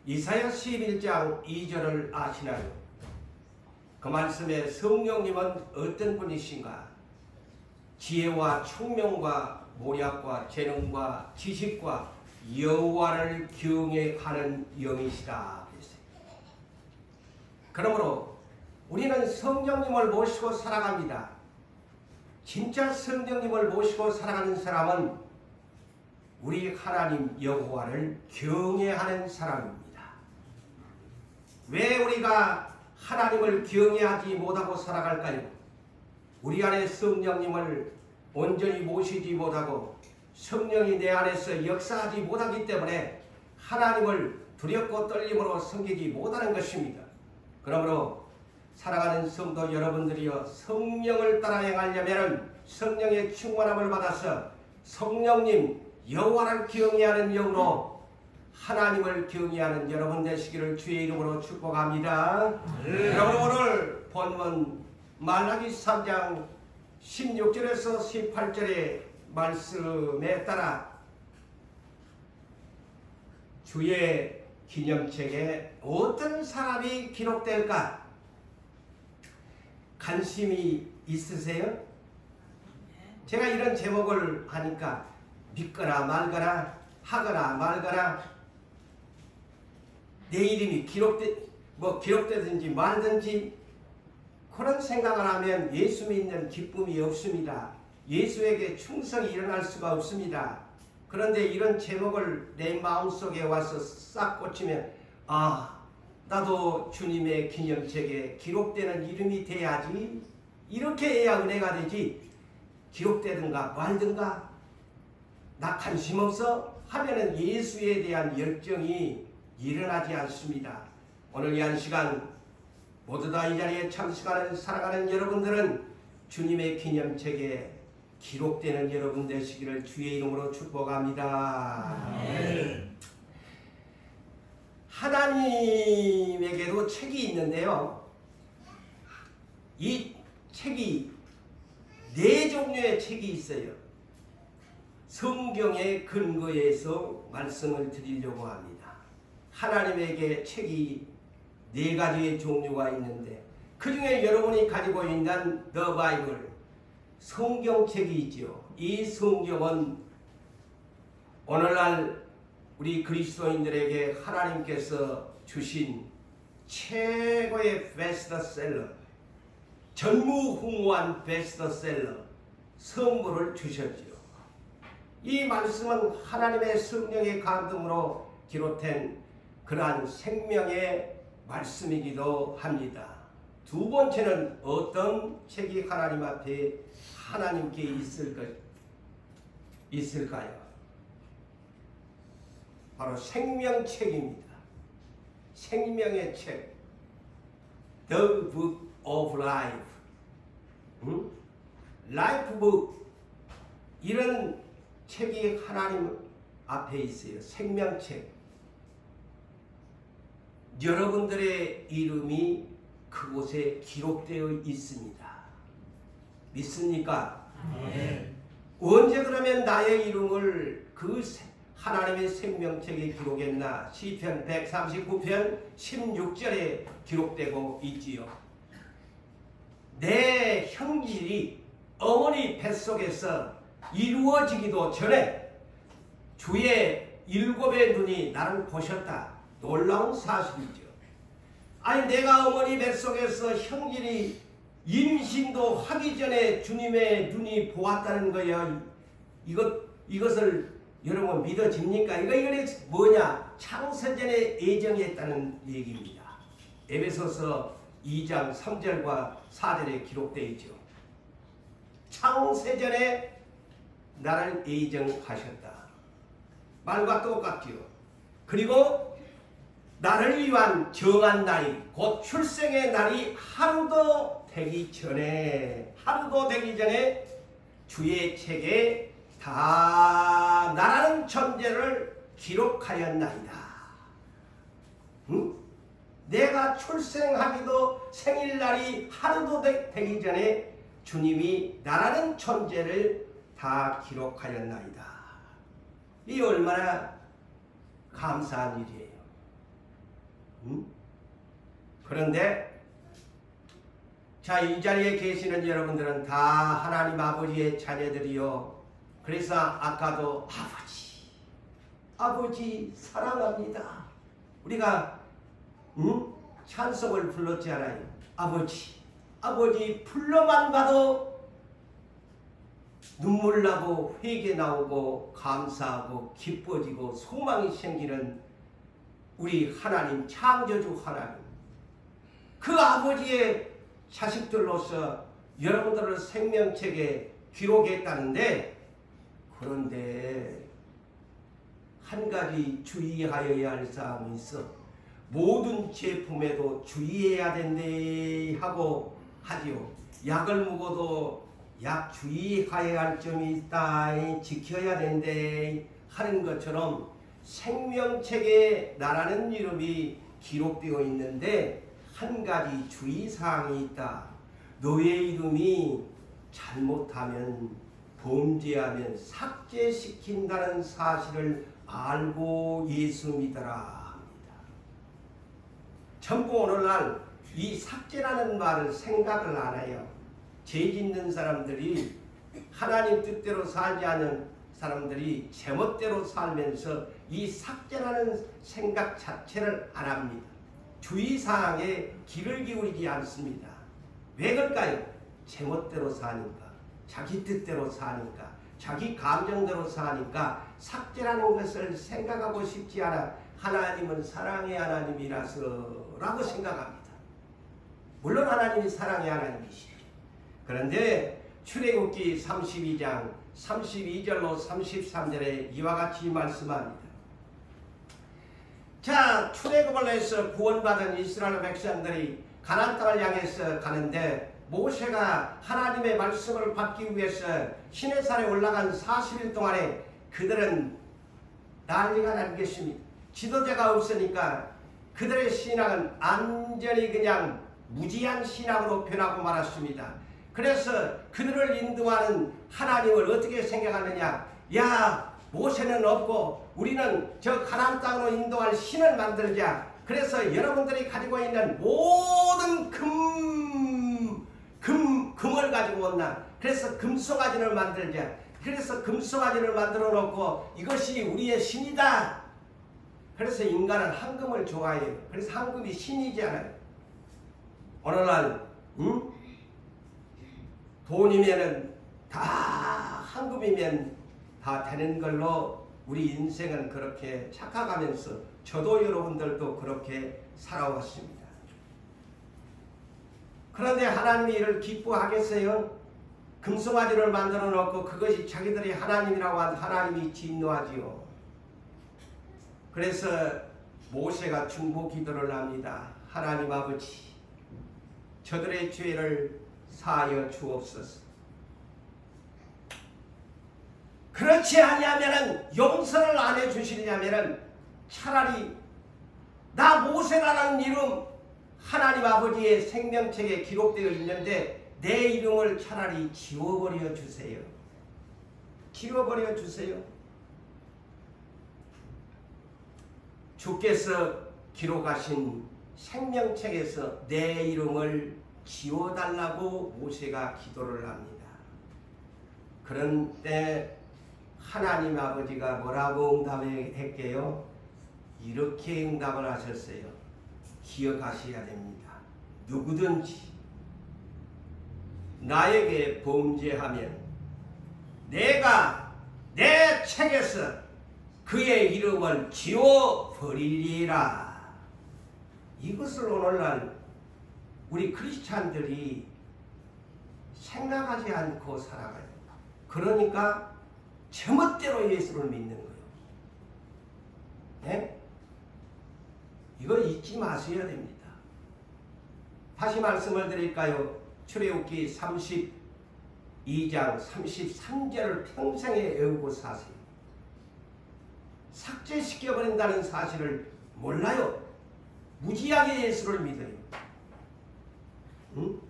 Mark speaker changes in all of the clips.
Speaker 1: 이사야 11장 2절을 아시나요? 그 말씀에 성령님은 어떤 분이신가? 지혜와 총명과 모략과 재능과 지식과 여호와를 경외하는 영이시다. 그러므로 우리는 성령님을 모시고 살아갑니다. 진짜 성령님을 모시고 살아가는 사람은 우리 하나님 여호와를 경외하는 사람입니다. 왜 우리가 하나님을 경외하지 못하고 살아갈까요? 우리 안에 성령님을 온전히 모시지 못하고 성령이 내 안에서 역사하지 못하기 때문에 하나님을 두렵고 떨림으로 섬기지 못하는 것입니다. 그러므로 사랑하는 성도 여러분들이여, 성령을 따라 행하려면 성령의 충만함을 받아서 성령님 여호와를 경외하는 영으로 하나님을 경외하는 여러분 되시기를 주의 이름으로 축복합니다. 여러분, 오늘 본문 말라기 3장 16절에서 18절의 말씀에 따라 주의 기념책에 어떤 사람이 기록될까? 관심이 있으세요? 제가 이런 제목을 하니까 믿거나 말거나 하거나 말거나 내 이름이 기록되든지 말든지 그런 생각을 하면 예수 믿는 기쁨이 없습니다. 예수에게 충성이 일어날 수가 없습니다. 그런데 이런 제목을 내 마음속에 와서 싹 꽂히면 나도 주님의 기념책에 기록되는 이름이 돼야지, 이렇게 해야 은혜가 되지, 기록되든가 말든가 나 관심 없어 하면은 예수에 대한 열정이 일어나지 않습니다. 오늘 이 한 시간 모두 다 이 자리에 참석하는 사랑하는 여러분들은 주님의 기념책에 기록되는 여러분 되시기를 주의 이름으로 축복합니다. 하나님에게도 책이 있는데요, 이 책이 4종류의 책이 있어요. 성경의 근거에서 말씀을 드리려고 합니다. 하나님에게 책이 4가지의 종류가 있는데 그 중에 여러분이 가지고 있는 The Bible, 성경책이 있죠. 이 성경은 오늘날 우리 그리스도인들에게 하나님께서 주신 최고의 베스트셀러, 전무후무한 베스트셀러 선물을 주셨죠. 이 말씀은 하나님의 성령의 감동으로 기록된 그러한 생명의 말씀이기도 합니다. 두 번째는 어떤 책이 하나님 앞에 하나님께 있을까요? 바로 생명책입니다. 생명의 책, The Book of Life, Life Book, 이런 책이 하나님 앞에 있어요. 생명책. 여러분들의 이름이 그곳에 기록되어 있습니다. 믿습니까? 언제 그러면 나의 이름을 그 하나님의 생명책에 기록했나? 시편 139편 16절에 기록되고 있지요. 내 형질이 어머니 뱃속에서 이루어지기도 전에 주의 7의 눈이 나를 보셨다. 놀라운 사실이죠. 아니, 내가 어머니 뱃속에서 형질이 임신도 하기 전에 주님의 눈이 보았다는 거야. 이것을 여러분 믿어집니까? 이거는 뭐냐? 창세전에 예정했다는 얘기입니다. 에베소서 2장 3절과 4절에 기록되어 있죠. 창세전에 나를 예정하셨다. 말과 똑같지요. 그리고 나를 위한 정한 날이, 곧 출생의 날이 하루도 되기 전에 주의 책에 다 나라는 존재를 기록하였나이다. 내가 출생하기도 생일날이 하루도 되기 전에 주님이 나라는 존재를 다 기록하였나이다. 이 얼마나 감사한 일이에요. 그런데 자, 이 자리에 계시는 여러분들은 다 하나님 아버지의 자녀들이요. 그래서 아까도 아버지 사랑합니다. 우리가 찬송을 불렀지 않아요? 아버지 불러만 봐도 눈물 나고 회개 나오고 감사하고 기뻐지고 소망이 생기는 우리 하나님, 창조주 하나님, 그 아버지의 자식들로서 여러분들을 생명책에 기록했다는데, 그런데 한 가지 주의하여야 할 사항이 있어. 모든 제품에도 주의해야 된대 하고 하지요. 약을 먹어도 약 주의해야 할 점이 있다, 지켜야 된대 하는 것처럼 생명책에 나라는 이름이 기록되어 있는데 한 가지 주의사항이 있다. 너의 이름이 잘못하면, 범죄하면 삭제시킨다는 사실을 알고 예수 믿어라 합니다. 전부 오늘날 이 삭제라는 말을 생각을 안 해요. 죄 짓는 사람들이, 하나님 뜻대로 살지 않는 사람들이 제멋대로 살면서 이 삭제라는 생각 자체를 안 합니다. 주의사항에 귀를 기울이지 않습니다. 왜 그럴까요? 제멋대로 사니까, 자기 뜻대로 사니까, 자기 감정대로 사니까 삭제라는 것을 생각하고 싶지 않아. 하나님은 사랑의 하나님이라서 라고 생각합니다. 물론 하나님이 사랑의 하나님이시죠. 그런데 출애굽기 32장 32절로 33절에 이와 같이 말씀합니다. 자, 출애굽을 해서 구원받은 이스라엘 백성들이 가나안 땅을 향해서 가는데, 모세가 하나님의 말씀을 받기 위해서 시내산에 올라간 40일 동안에 그들은 난리가 난 것입니다. 지도자가 없으니까 그들의 신앙은 완전히 그냥 무지한 신앙으로 변하고 말았습니다. 그래서 그들을 인도하는 하나님을 어떻게 생각하느냐? 야, 모세는 없고 우리는 저 가나안 땅으로 인도할 신을 만들자. 그래서 여러분들이 가지고 있는 모든 금을 가지고 온나. 그래서 금송아지를 만들자. 그래서 금송아지를 만들어 놓고 이것이 우리의 신이다. 그래서 인간은 황금을 좋아해요. 그래서 황금이 신이잖아요. 오늘날 돈이면은 다 황금이면 다 되는 걸로 우리 인생은 그렇게 착각하면서, 저도 여러분들도 그렇게 살아왔습니다. 그런데 하나님이 이를 기뻐하겠어요? 금송아지를 만들어 놓고 그것이 자기들이 하나님이라고 한 하나님이 진노하지요. 그래서 모세가 중보 기도를 합니다. 하나님 아버지, 저들의 죄를 사하여 주옵소서. 그렇지 아니하면은, 용서를 안 해주시려면은 차라리 나 모세라는 이름 하나님 아버지의 생명책에 기록되어 있는데 내 이름을 차라리 지워버려 주세요. 지워버려 주세요. 주께서 기록하신 생명책에서 내 이름을 지워달라고 모세가 기도를 합니다. 그런데 하나님 아버지가 뭐라고 응답했게요? 이렇게 응답을 하셨어요. 기억하셔야 됩니다. 누구든지 나에게 범죄하면 내가 내 책에서 그의 이름을 지워버리리라. 이것을 오늘날 우리 크리스찬들이 생각하지 않고 살아가요. 그러니까 제멋대로 예수를 믿는 거예요. 네? 이거 잊지 마셔야 됩니다. 다시 말씀을 드릴까요? 출애굽기 32장 33절을 평생에 외우고 사세요. 삭제시켜버린다는 사실을 몰라요. 무지하게 예수를 믿어요. 응?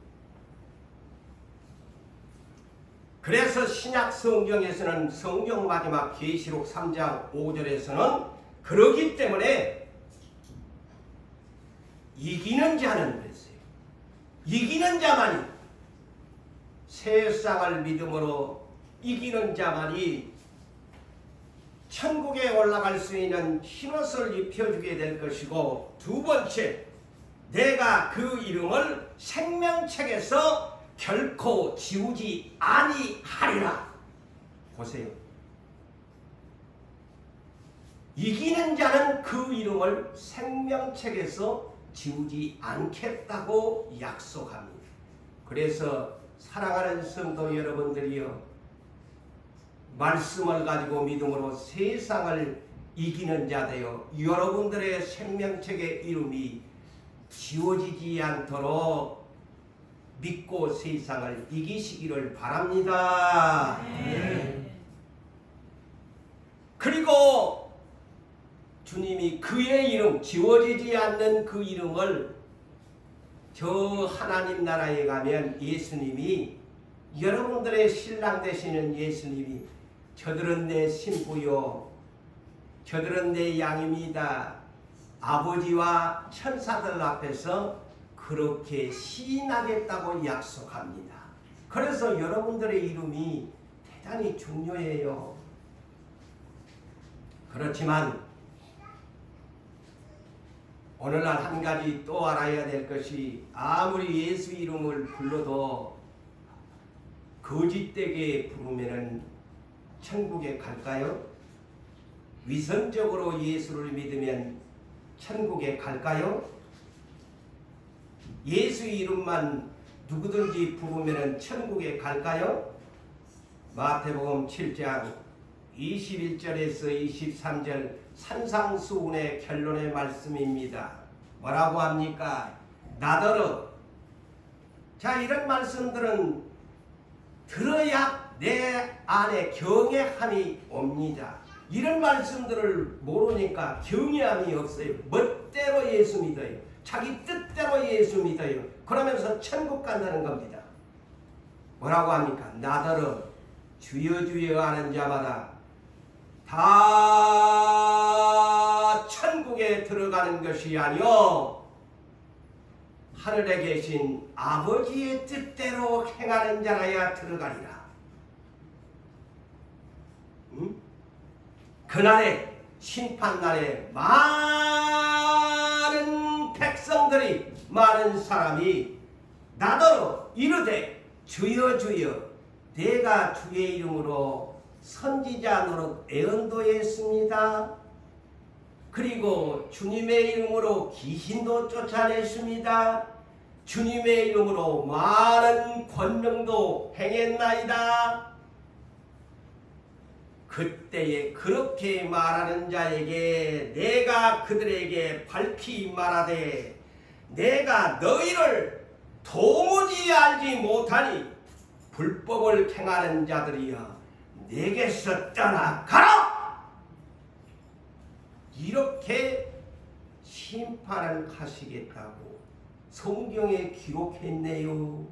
Speaker 1: 그래서 신약 성경에서는, 성경 마지막 계시록 3장 5절에서는 그러기 때문에 이기는 자는 그랬어요. 이기는 자만이, 세상을 믿음으로 이기는 자만이 천국에 올라갈 수 있는 흰옷을 입혀주게 될 것이고, 두 번째, 내가 그 이름을 생명책에서 결코 지우지 아니하리라. 보세요. 이기는 자는 그 이름을 생명책에서 지우지 않겠다고 약속합니다. 그래서 사랑하는 성도 여러분들이여, 말씀을 가지고 믿음으로 세상을 이기는 자 되어 여러분들의 생명책의 이름이 지워지지 않도록 믿고 세상을 이기시기를 바랍니다. 그리고 주님이 그의 이름, 지워지지 않는 그 이름을, 저 하나님 나라에 가면 예수님이, 여러분들의 신랑 되시는 예수님이, 저들은 내 신부요, 저들은 내 양입니다, 아버지와 천사들 앞에서 그렇게 시인하겠다고 약속합니다. 그래서 여러분들의 이름이 대단히 중요해요. 그렇지만 오늘날 한 가지 또 알아야 될 것이, 아무리 예수 이름을 불러도 거짓되게 부르면은 천국에 갈까요? 위선적으로 예수를 믿으면 천국에 갈까요? 예수 이름만 누구든지 부르면 천국에 갈까요? 마태복음 7장 21절에서 23절 산상수훈의 결론의 말씀입니다. 뭐라고 합니까? 나더러. 자, 이런 말씀들은 들어야 내 안에 경외함이 옵니다. 이런 말씀들을 모르니까 경외함이 없어요. 멋대로 예수 믿어요. 자기 뜻대로 예수 믿어요. 그러면서 천국 간다는 겁니다. 뭐라고 합니까? 나더러 주여 주여 하는 자마다 다 천국에 들어가는 것이 아니요 하늘에 계신 아버지의 뜻대로 행하는 자라야 들어가리라. 그날에, 심판날에 많은 백성들이, 많은 사람이 나더러 이르되 주여 주여 내가 주의 이름으로 선지자 노릇 애언도했습니다. 그리고 주님의 이름으로 귀신도 쫓아냈습니다. 주님의 이름으로 많은 권능도 행했나이다. 그때에 그렇게 말하는 자에게 내가 그들에게 밝히 말하되, 내가 너희를 도무지 알지 못하니 불법을 행하는 자들이여 내게서 떠나가라. 이렇게 심판을 하시겠다고 성경에 기록했네요.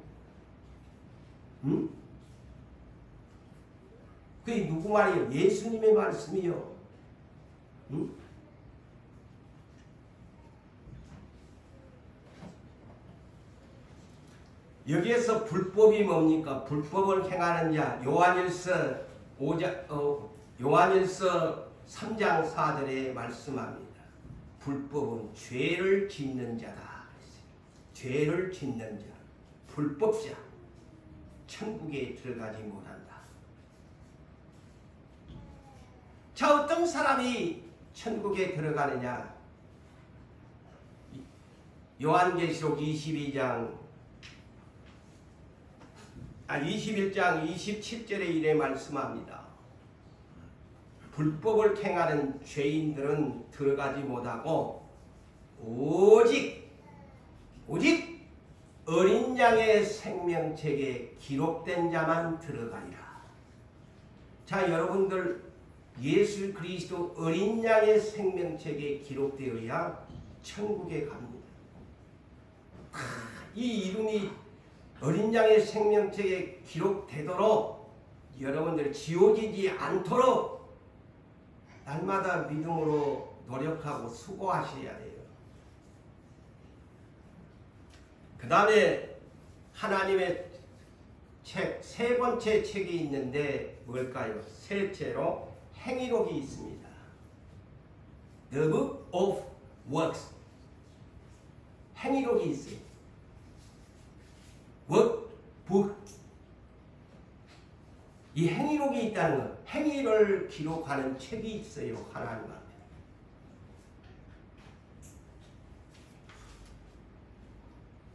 Speaker 1: 응? 그게 누구 말이에요? 예수님의 말씀이요. 응? 여기에서 불법이 뭡니까? 불법을 행하는 자, 요한일서 3장 4절에 말씀합니다. 불법은 죄를 짓는 자다. 죄를 짓는 자, 불법자, 천국에 들어가지 못한다. 자, 어떤 사람이 천국에 들어가느냐? 요한계시록 21장 27절에 이래 말씀합니다. 불법을 행하는 죄인들은 들어가지 못하고 오직 어린 양의 생명책에 기록된 자만 들어가리라. 자, 여러분들 예수 그리스도 어린 양의 생명책에 기록되어야 천국에 갑니다. 이 이름이 어린 양의 생명책에 기록되도록 여러분들 지워지지 않도록 날마다 믿음으로 노력하고 수고하셔야 돼요. 그 다음에 하나님의 책, 세 번째 책이 있는데 뭘까요? 셋째로 행위록이 있습니다. The Book of Works. 행위록이 있어요. Workbook. 이 행위록이 있다는 것, 행위를 기록하는 책이 있어요. 하나님 앞에.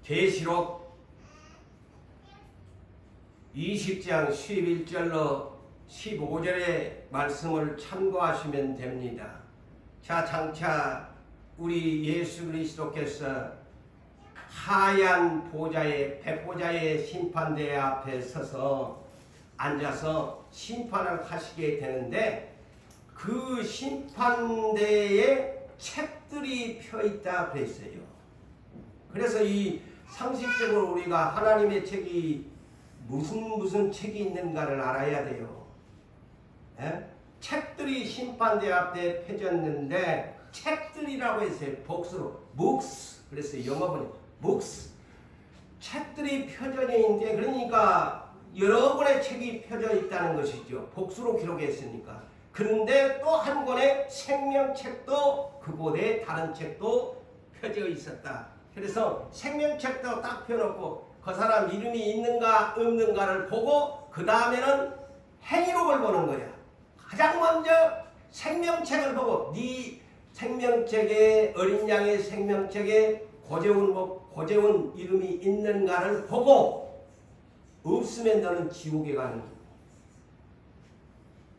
Speaker 1: 계시록 20장 11절로 15절의 말씀을 참고하시면 됩니다. 자, 장차 우리 예수 그리스도께서 하얀 보좌의 백보좌의 심판대 앞에 서서 앉아서 심판을 하시게 되는데 그 심판대에 책들이 펴있다 그랬어요. 그래서 이 상식적으로 우리가 하나님의 책이 무슨 책이 있는가를 알아야 돼요. 에? 책들이 심판대 앞에 펴졌는데 책들이라고 했어요. 복수로 books. 그래서 영어번역 books. 책들이 펴져 있는데 그러니까 여러분의 책이 펴져 있다는 것이죠. 복수로 기록했으니까. 그런데 또 한 권의 생명책도 그곳에 다른 책도 펴져 있었다. 그래서 생명책도 딱 펴놓고 그 사람 이름이 있는가 없는가를 보고 그 다음에는 행위록을 보는 거야. 가장 먼저 생명책을 보고 네 생명책에 어린 양의 생명책에 고재훈 이름이 있는가를 보고 없으면 너는 지옥에 가는 거야.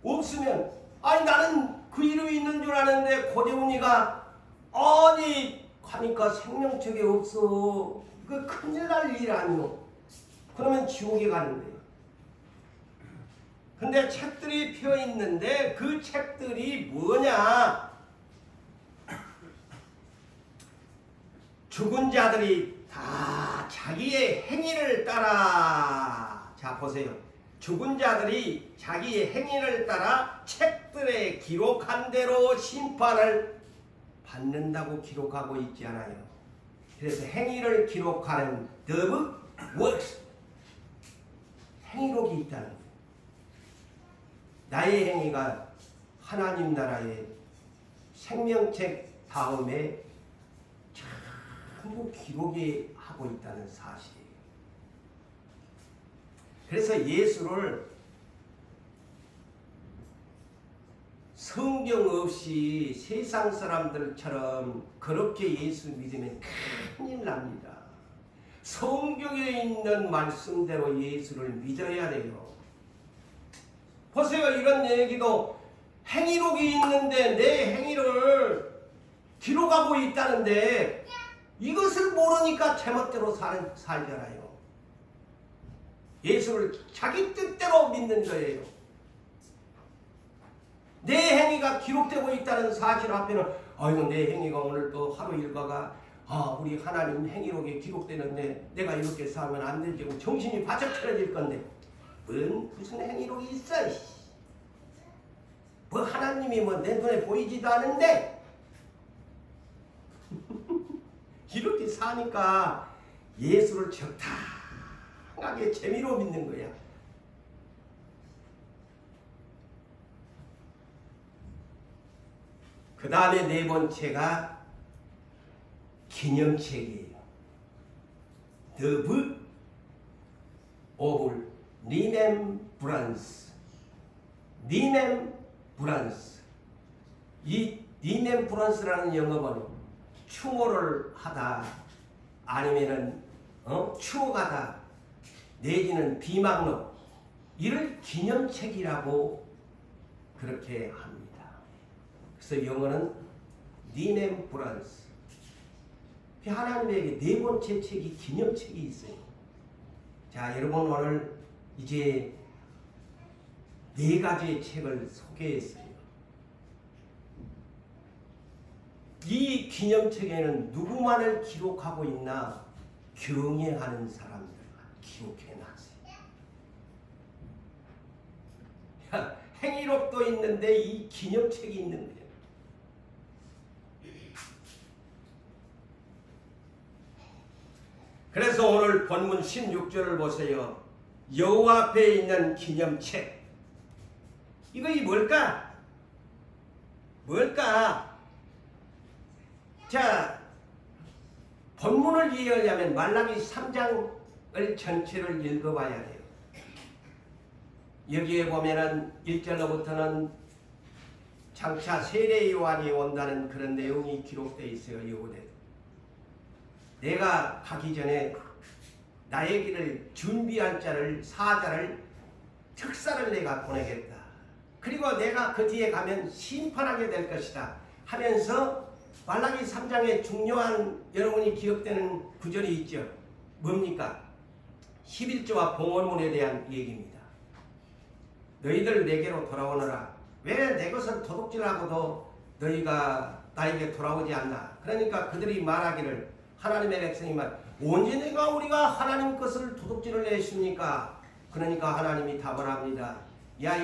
Speaker 1: 없으면 아니 나는 그 이름이 있는 줄 아는데 고재훈이가 아니 하니까 생명책에 없어. 그 큰일 날 일 아니오. 그러면 지옥에 가는 거예요. 근데 책들이 펴 있는데 그 책들이 뭐냐? 죽은 자들이 다 자기의 행위를 따라, 자 보세요. 죽은 자들이 자기의 행위를 따라 책들에 기록한 대로 심판을 받는다고 기록하고 있지 않아요. 그래서 행위를 기록하는 The Book Works. 행위록이 있다는 거예요. 나의 행위가 하나님 나라의 생명책 다음에 전부 기록이 하고 있다는 사실이에요. 그래서 예수를 성경 없이 세상 사람들처럼 그렇게 예수 믿으면 큰일 납니다. 성경에 있는 말씀대로 예수를 믿어야 돼요. 보세요. 이런 얘기도 행위록이 있는데 내 행위를 기록하고 있다는데 이것을 모르니까 제멋대로 살잖아요. 예수를 자기 뜻대로 믿는 거예요. 내 행위가 기록되고 있다는 사실 앞에는 아이고 내 행위가 오늘 또 하루 일과가 우리 하나님 행위록에 기록되는데 내가 이렇게 살면 안 되지. 정신이 바짝 차려질 건데 무슨 행위록이 있어. 뭐 하나님이 뭐 내 눈에 보이지도 않은데 이렇게 사니까 예수를 적당하게 재미로 믿는 거야. 그 다음에 네 번째가 기념책이에요. The Book of Remembrance. Remembrance. 이 Remembrance라는 영어는 추모를 하다, 아니면은 추억하다, 내지는 비망록, 이를 기념책이라고 그렇게 합니다. 그래서 영어는 Remembrance. 하나님에게 네 번째 책이 기념책이 있어요. 자, 여러분 오늘 이제 네 가지의 책을 소개했어요. 이 기념책에는 누구만을 기록하고 있나? 경외하는 사람들만 기록해놨어요. 행위록도 있는데 이 기념책이 있는 거예요. 그래서 오늘 본문 16절을 보세요. 여호와 앞에 있는 기념책. 이거 뭘까? 뭘까? 자, 본문을 이해하려면 말라기 3장을 전체를 읽어봐야 돼요. 여기에 보면은 1절로부터는 장차 세례 요한이 온다는 그런 내용이 기록되어 있어요. 여호대도. 내가 가기 전에 나의 길을 준비할 자를, 사자를, 특사를 내가 보내겠다. 그리고 내가 그 뒤에 가면 심판하게 될 것이다 하면서 말라기 3장에 중요한 여러분이 기억되는 구절이 있죠. 뭡니까? 11조와 봉헌문에 대한 얘기입니다. 너희들 내게로 돌아오너라. 왜 내 것을 도둑질하고도 너희가 나에게 돌아오지 않나? 그러니까 그들이 말하기를, 하나님의 백성이 말, 언제 내가 우리가 하나님 것을 도둑질을 했습니까? 그러니까 하나님이 답을 합니다. 야,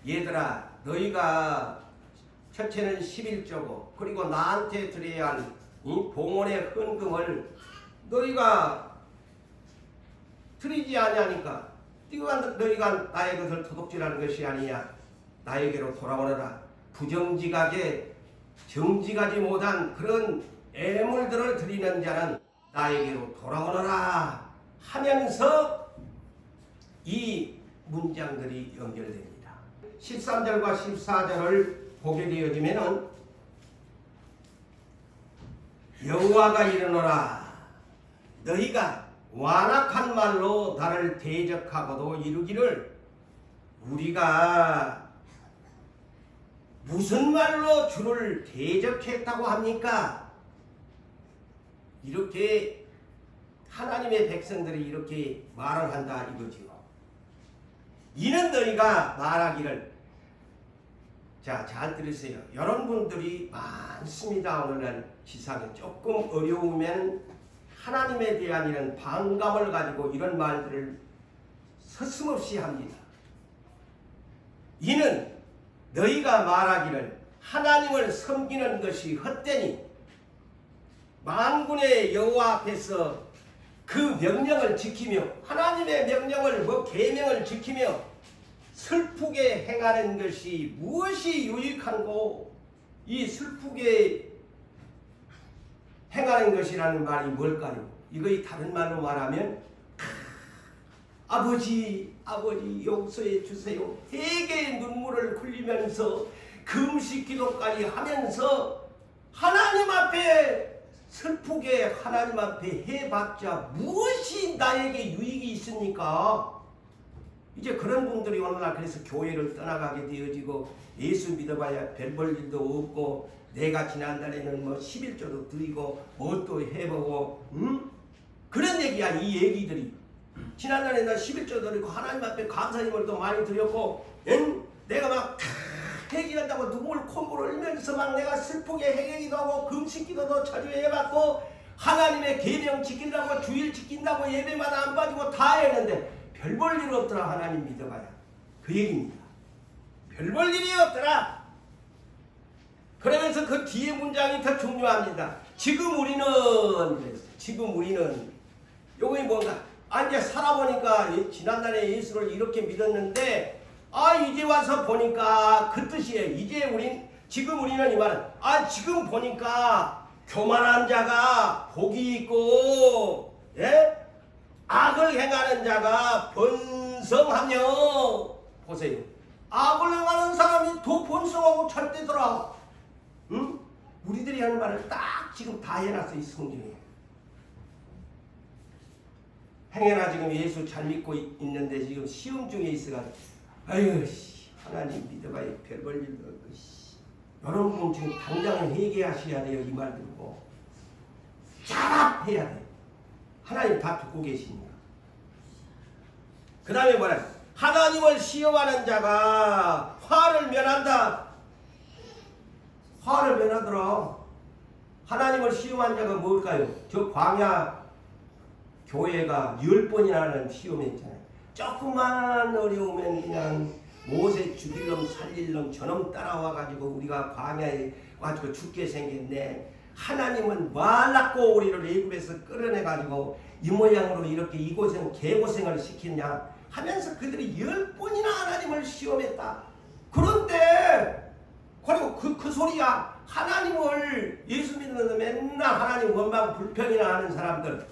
Speaker 1: 얘들아, 너희가 첫째는 11조고 그리고 나한테 드려야 할 이 봉헌의 헌금을 너희가 드리지 아니하니까 너희가 나의 것을 도둑질하는 것이 아니냐. 나에게로 돌아오너라. 부정직하게 정직하지 못한 그런 애물들을 드리는 자는 나에게로 돌아오너라 하면서 이 문장들이 연결됩니다. 13절과 14절을 보게 되어지면은 여호와가 이르노라. 너희가 완악한 말로 나를 대적하고도 이르기를 우리가 무슨 말로 주를 대적했다고 합니까? 이렇게 하나님의 백성들이 이렇게 말을 한다 이거지요. 이는 너희가 말하기를, 자, 잘 들으세요. 여러분들이 많습니다. 오늘날 지상에 조금 어려우면 하나님에 대한 이런 반감을 가지고 이런 말들을 서슴없이 합니다. 이는 너희가 말하기를 하나님을 섬기는 것이 헛되니 만군의 여호와 앞에서 그 명령을 지키며 하나님의 명령을 계명을 지키며 슬프게 행하는 것이 무엇이 유익한고, 이 슬프게 행하는 것이라는 말이 뭘까요? 이거이 다른 말로 말하면 아버지 용서해 주세요. 회개의 눈물을 흘리면서 금식 기도까지 하면서 하나님 앞에 슬프게 하나님 앞에 해봤자 무엇이 나에게 유익이 있습니까? 이제 그런 분들이 오늘날 그래서 교회를 떠나가게 되어지고 예수 믿어봐야 별 볼 일도 없고 내가 지난달에는 뭐 11조도 드리고 뭣도 해보고 그런 얘기야. 이 얘기들이 지난달에 나 11조 드리고 하나님 앞에 감사님을 또 많이 드렸고 내가 막 회개한다고 눈물 콧물 흘리면서 막 내가 슬프게 회개기도 하고 금식기도도 자주 해봤고 하나님의 계명 지키려고 주일 지킨다고 예배마다 안 빠지고 다 했는데 별 볼 일 없더라. 하나님 믿어봐야 그 얘기입니다. 별 볼 일이 없더라. 그러면서 그 뒤에 문장이 더 중요합니다. 지금 우리는 요게 뭔가 이제 살아보니까 지난날에 예수를 이렇게 믿었는데 이제 와서 보니까 그 뜻이에요. 지금 우리는 이 말은 지금 보니까 교만한 자가 복이 있고 악을 행하는 자가 번성하며, 보세요. 악을 행하는 사람이 더 번성하고 잘 되더라. 응? 우리들이 하는 말을 딱 지금 다 해놨어. 이 성경에. 행여나 지금 예수 잘 믿고 있는데 지금 시험 중에 있어가지고 하나님 믿어봐야 별 볼 일도 없고 여러분 지금 당장 회개하셔야 돼요. 이 말 듣고 잘해야 돼요. 하나님 다 듣고 계십니다. 그 다음에 뭐라? 하나님을 시험하는 자가 화를 면한다. 화를 면하더라. 하나님을 시험한 자가 뭘까요? 저 광야 교회가 10번이나 하는 시험했잖아요. 조금만 어려우면 그냥 모세 죽일 놈 살릴 놈 저놈 따라와가지고 우리가 광야에 와가지고 죽게 생겼네. 하나님은 말랐고 우리를 애굽에서 끌어내가지고 이 모양으로 이렇게 이 고생 개고생을 시켰냐 하면서 그들이 10번이나 하나님을 시험했다. 그런데 그리고 그 소리야. 하나님을 예수 믿는 맨날 하나님 원망 불평이나 하는 사람들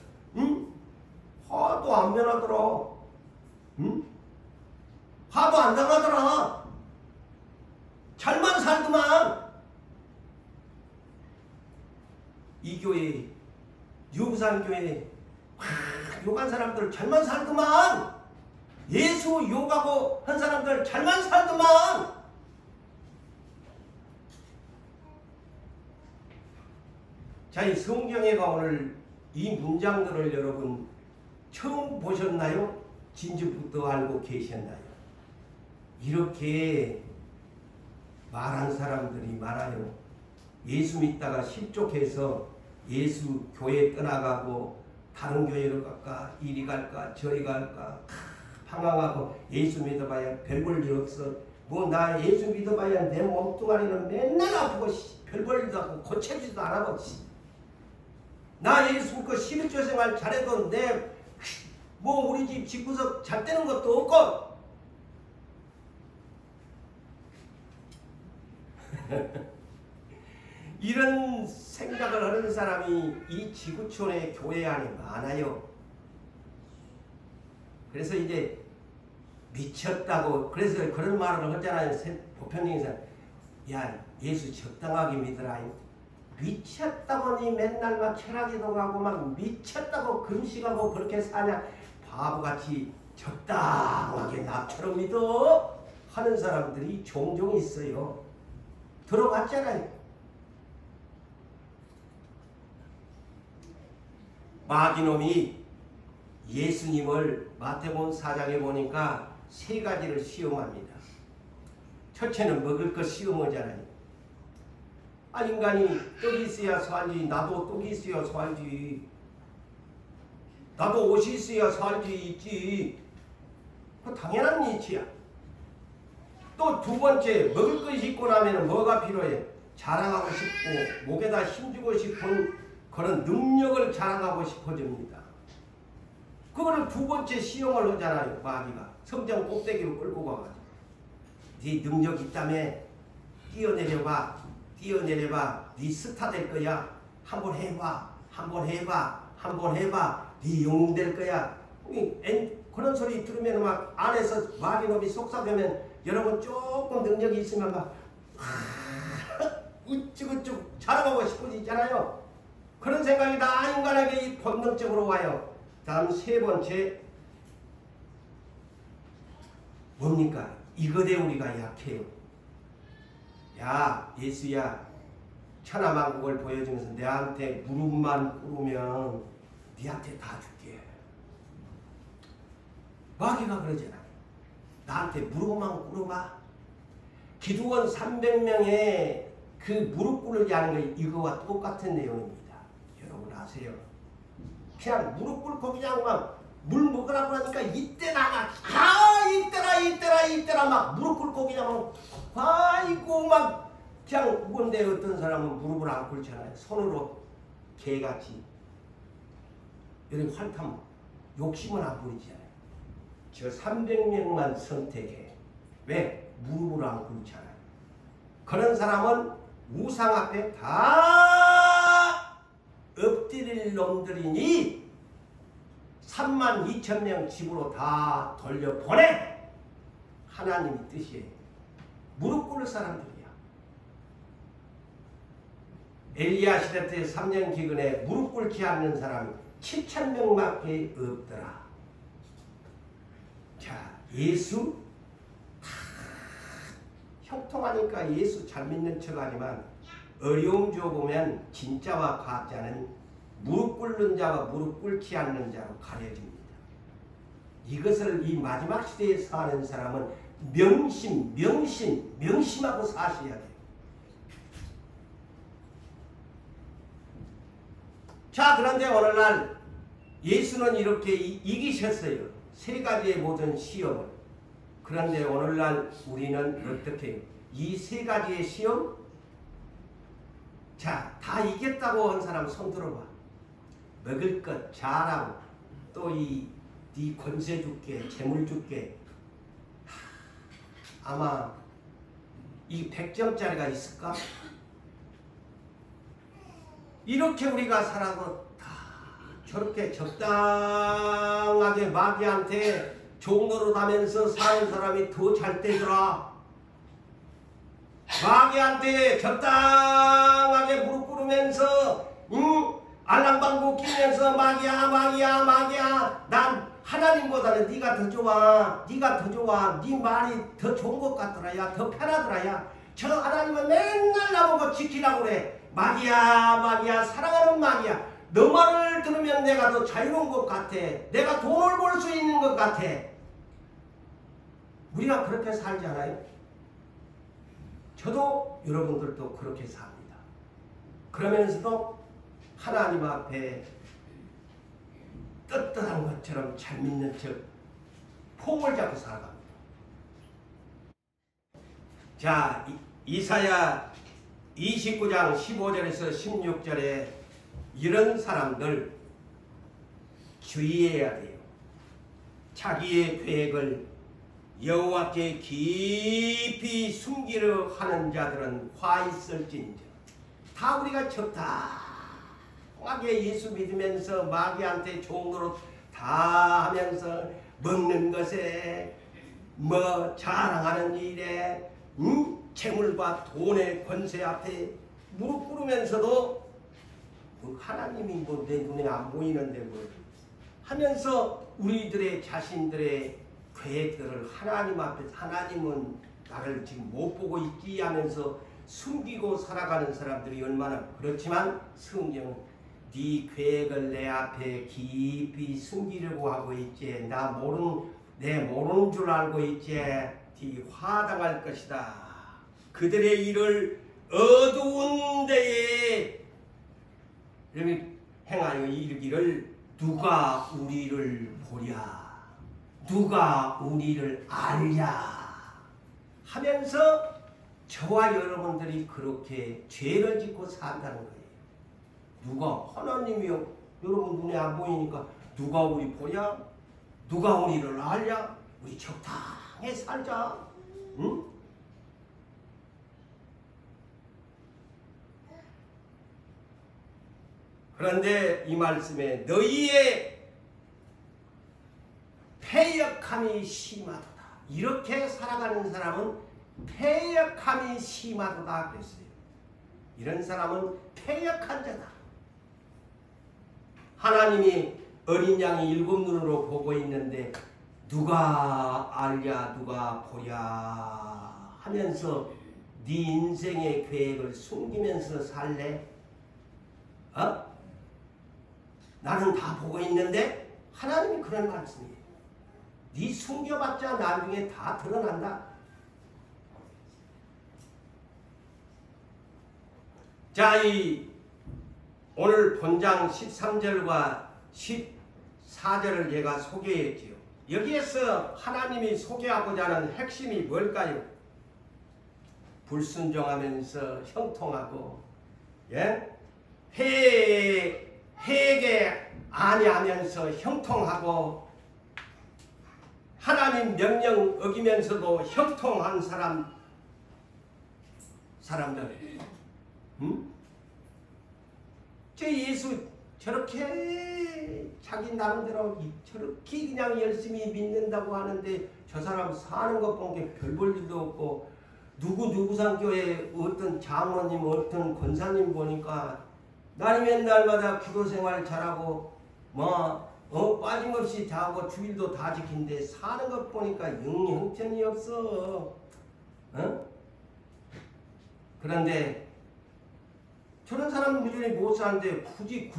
Speaker 1: 화도 안 변하더라. 화도 안 당하더라. 잘만 살더만. 이 교회 유부산교회 욕한 사람들 잘만 살더만. 예수 욕하고 한 사람들 잘만 살더만. 자, 이 성경에가 오늘 이 문장들을 여러분 처음 보셨나요? 진즉부터 알고 계셨나요? 이렇게 말한 사람들이 많아요. 예수 믿다가 실족해서 예수 교회 떠나가고 다른 교회로 갈까 이리 갈까 저리 갈까 방황하고 예수 믿어봐야 별 볼 일 없어. 뭐 나 예수 믿어봐야 내 몸뚱아리는 맨날 아프고 별 볼 일도 없고 고쳐지도 안 하고 나 예수 믿고 11조 생활 잘해도 내 뭐 우리 집 집구석 잘 되는 것도 없고 이런 생각을 하는 사람이 이 지구촌의 교회 안에 많아요. 그래서 이제 미쳤다고 그래서 그런 말을 하잖아요. 보편적인 야 예수 적당하게 믿으라. 미쳤다고 니 맨날 막 철학에도 가고 막 미쳤다고 금식하고 그렇게 사냐. 바보같이 적당하게 나처럼 믿어 하는 사람들이 종종 있어요. 들어봤잖아요. 마귀놈이 예수님을 마태복음 4장에 보니까 세 가지를 시험합니다. 첫째는 먹을 것 시험하잖아요. 아 인간이 떡이 있어야 살지. 나도 떡이 있어야 살지. 나도 옷이 있어야 살지 있지. 그 당연한 이치야. 또 두 번째 먹을 것이 있고 나면 뭐가 필요해? 자랑하고 싶고 목에다 힘주고 싶은 그런 능력을 자랑하고 싶어집니다. 그거를 두 번째 시험을 하잖아요. 마귀가 성전 꼭대기로 끌고 가가지고 네 능력 있다며 뛰어내려봐. 뛰어내려봐. 네 스타 될 거야. 한번 해봐. 한번 해봐. 한번 해봐. 네 영웅 될 거야. 그런 소리 들으면 막 안에서 마귀놈이 속삭이면 여러분 조금 능력이 있으면 막 우쭈우쭈 자랑하고 싶어지잖아요. 그런 생각이 다 인간에게 본능적으로 와요. 다음 세 번째 뭡니까? 이것에 우리가 약해요. 야 예수야 천하만국을 보여주면서 내한테 무릎만 꿇으면 네한테 다 줄게. 마귀가 그러잖아. 나한테 무릎만 꿇어봐. 기드온 300명의 그 무릎 꿇으게 하는 게 이거와 똑같은 내용입니다. 여러분 아세요? 그냥 무릎 꿇고 그냥 막 물 먹으라고 하니까 이때나 막 이때라 막 무릎 꿇고 그냥 막 아이고 막 그냥 근데 어떤 사람은 무릎을 안 꿇잖아요. 손으로 개같이 이런 활탐 욕심은 안 부리잖아요. 저 300명만 선택해. 왜? 무릎을 안 꿇잖아요. 그런 사람은 우상 앞에 다 엎드릴 놈들이니 32,000명 집으로 다 돌려보내! 하나님의 뜻이에요. 무릎 꿇을 사람들이야. 엘리야 시대 때 3년 기근에 무릎 꿇지 않는 사람이 7,000명밖에 없더라. 자, 예수 형통하니까 예수 잘 믿는 척 하지만 어려움 줘보면 진짜와 가짜는 무릎 꿇는 자와 무릎 꿇지 않는 자로 가려집니다. 이것을 이 마지막 시대에 사는 사람은 명심하고 사셔야 돼요. 자, 그런데 오늘날 예수는 이렇게 이기셨어요. 세 가지의 모든 시험을. 그런데 오늘날 우리는 어떻게 이 세 가지의 시험 자, 다 이겼다고 한 사람 손 들어봐. 먹을 것 잘하고 또 네 권세 줄게, 재물 줄게. 아마 이 100점짜리가 있을까? 이렇게 우리가 살아도 다 저렇게 적당하게 마귀한테 종노릇하면서 사는 사람이 더 잘 되더라. 마귀한테 적당하게 무릎 꿇으면서 알랑방구 끼면서 마귀야 마귀야 마귀야 난 하나님보다는 네가 더 좋아. 네가 더 좋아. 네 말이 더 좋은 것 같더라. 야, 더 편하더라. 야, 저 하나님은 맨날 나보고 지키라고 그래. 마귀야 마귀야 사랑하는 마귀야. 너 말을 들으면 내가 더 자유로운 것 같아. 내가 돈을 벌 수 있는 것 같아. 우리가 그렇게 살지 않아요? 저도 여러분들도 그렇게 삽니다. 그러면서도 하나님 앞에 떳떳한 것처럼 잘 믿는 척 폼을 잡고 살아갑니다. 자, 이사야 29장 15절에서 16절에 이런 사람들 주의해야 돼요. 자기의 계획을 여호와께 깊이 숨기려 하는 자들은 화 있을진저. 다 우리가 적당하게 예수 믿으면서 마귀한테 종노릇 다 하면서 먹는 것에 뭐 자랑하는 일에 재물과 돈의 권세 앞에 무릎 꿇으면서도 하나님이 뭐 내 눈에 안 보이는데 뭘 하면서 우리들의 자신들의 계획들을 하나님 앞에 하나님은 나를 지금 못 보고 있지 하면서 숨기고 살아가는 사람들이 얼마나 그렇지만 성경은 네 계획을 내 앞에 깊이 숨기려고 하고 있지. 내 모르는 줄 알고 있지. 네 화당할 것이다. 그들의 일을 어두운 데에 행하여 이르기를 누가 우리를 보랴. 누가 우리를 알랴 하면서 저와 여러분들이 그렇게 죄를 짓고 산다는 거예요. 누가 하나님이요 여러분 눈에 안 보이니까 누가 우리 보랴? 누가 우리를 알랴? 우리 적당히 살자. 응? 그런데 이 말씀에 너희의 패역함이 심하도다. 이렇게 살아가는 사람은 패역함이 심하도다 그랬어요. 이런 사람은 패역한 자다. 하나님이 어린 양이 7눈으로 보고 있는데 누가 알랴 누가 보랴 하면서 네 인생의 계획을 숨기면서 살래? 나는 다 보고 있는데 하나님이 그런 말씀이에요. 네 숨겨봤자 나중에 다 드러난다. 자, 오늘 본장 13절과 14절을 제가 소개했지요. 여기에서 하나님이 소개하고자 하는 핵심이 뭘까요? 불순종하면서 형통하고, 예? 회개 아니하면서 형통하고, 하나님 명령 어기면서도 형통한 사람들. 저 예수 저렇게 자기 나름대로 저렇게 그냥 열심히 믿는다고 하는데 저 사람 사는 것 보니까 별 볼 일도 없고 누구 산교회 어떤 장로님 어떤 권사님 보니까 날이면 날마다 기도 생활 잘하고 빠짐없이 다 하고 주일도 다 지킨데 사는 것 보니까 영 형편이 없어. 그런데 저런 사람은 믿음이 못 사는데 굳이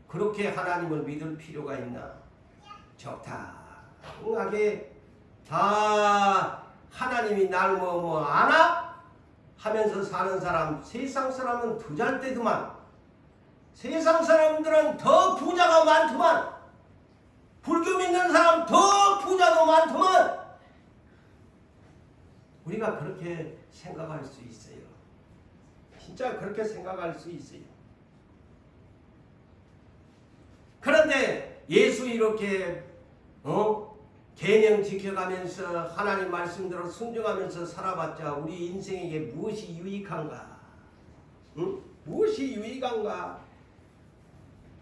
Speaker 1: 그렇게 하나님을 믿을 필요가 있나? 적당하게 다 하나님이 날 아나? 하면서 사는 사람, 세상 사람은 더 잘 되더만. 세상 사람들은 더 부자가 많더만. 불교 믿는 사람 더 부자도 많더만. 우리가 그렇게 생각할 수 있어요. 진짜 그렇게 생각할 수 있어요. 그런데 예수 이렇게 계명 지켜가면서 하나님 말씀대로 순종하면서 살아봤자 우리 인생에게 무엇이 유익한가? 무엇이 유익한가?